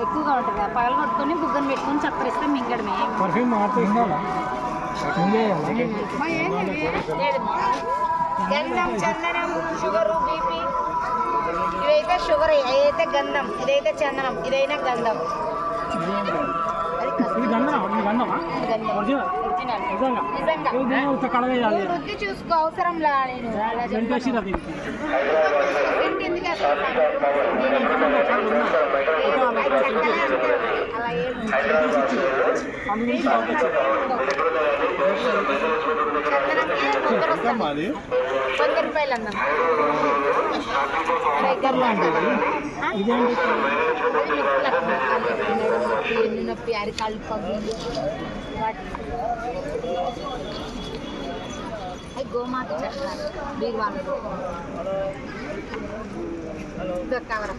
ఎక్కువగా ఉంటుంది కదా, పగలు కొట్టుకొని బుగ్గను పెట్టుకొని చప్పరిస్తే మింగడమే. గంధం, చందనం, షుగరు, బీపీ. ఇదైతే షుగర్, ఇదైతే గంధం, ఇదైతే చందనం, ఇదైనా గంధం. వృద్ధి చూసుకో, అవసరం లా. ₹100 అన్నా నొప్పి, అరికాళ్ళు పగులు, గోమాత చెప్తారు బీరువాళ్ళు. కవర